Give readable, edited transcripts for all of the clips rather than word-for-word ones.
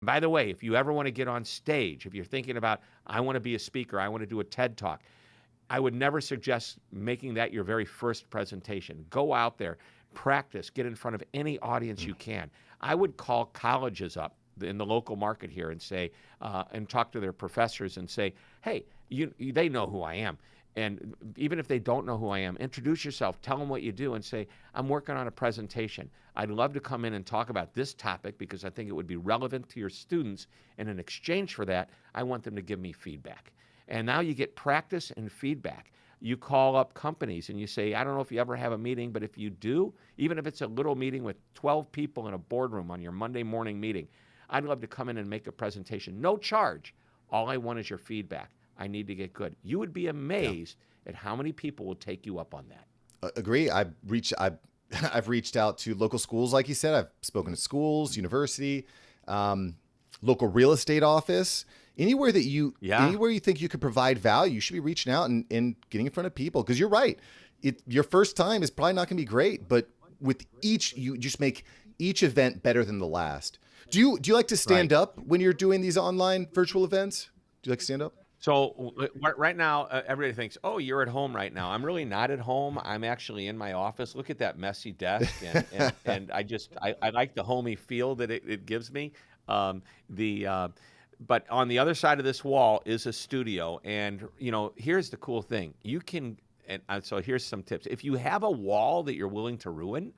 By the way, if you ever want to get on stage, if you're thinking about, I want to be a speaker, I want to do a TED Talk, I would never suggest making that your very first presentation. Go out there, practice, get in front of any audience you can. I would call colleges up in the local market here and say, and talk to their professors and say, hey, they know who I am. And even if they don't know who I am, introduce yourself, tell them what you do, and say, I'm working on a presentation. I'd love to come in and talk about this topic because I think it would be relevant to your students. And in exchange for that, I want them to give me feedback. And now you get practice and feedback. You call up companies and you say, I don't know if you ever have a meeting, but if you do, even if it's a little meeting with 12 people in a boardroom on your Monday morning meeting, I'd love to come in and make a presentation. No charge. All I want is your feedback. I need to get good. You would be amazed at how many people will take you up on that. Agree. I've reached out to local schools, like you said. I've spoken to schools, university, local real estate office. Anywhere you think you could provide value, you should be reaching out and getting in front of people. Because you're right. Your first time is probably not going to be great, but with each, you just make each event better than the last. Do you like to stand up when you're doing these online virtual events? Do you like to stand up? So right now, everybody thinks, oh, you're at home right now. I'm really not at home. I'm actually in my office. Look at that messy desk. And I like the homey feel that it gives me. But on the other side of this wall is a studio. And, here's the cool thing. You can, so here's some tips. If you have a wall that you're willing to ruin,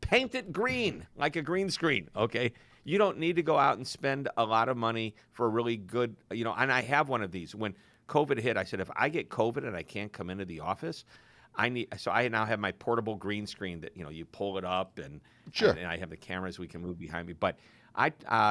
paint it green, like a green screen, okay? You don't need to go out and spend a lot of money for a really good, and I have one of these. When COVID hit, I said, if I get COVID and I can't come into the office, so I now have my portable green screen that, you pull it up and I have the cameras we can move behind me. But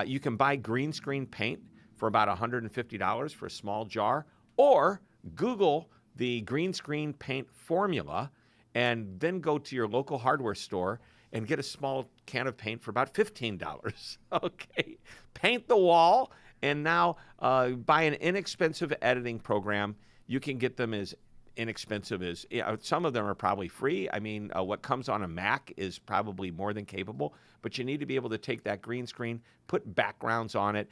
you can buy green screen paint for about $150 for a small jar, or Google the green screen paint formula and then go to your local hardware store and get a small can of paint for about $15. Okay, paint the wall, and now buy an inexpensive editing program. You can get them as inexpensive as, some of them are probably free. I mean, what comes on a Mac is probably more than capable, but you need to be able to take that green screen, put backgrounds on it,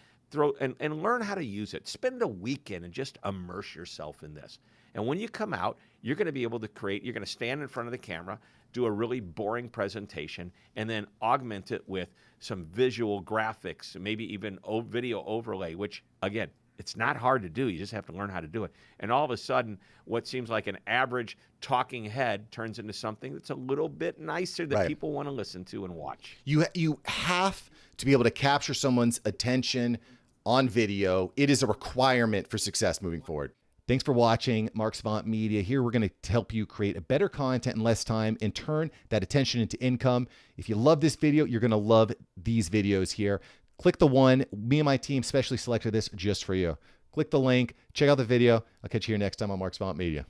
and learn how to use it. Spend a weekend and just immerse yourself in this. And when you come out, you're going to be able to you're going to stand in front of the camera, do a really boring presentation, and then augment it with some visual graphics, maybe even video overlay, which, again, it's not hard to do. You just have to learn how to do it. And all of a sudden, what seems like an average talking head turns into something that's a little bit nicer that people want to listen to and watch. You have to be able to capture someone's attention on video. It is a requirement for success moving forward. Thanks for watching SAVANT Media. Here we're going to help you create a better content in less time and turn that attention into income. If you love this video, you're going to love these videos here. Click the one. Me and my team specially selected this just for you. Click the link. Check out the video. I'll catch you here next time on SAVANT Media.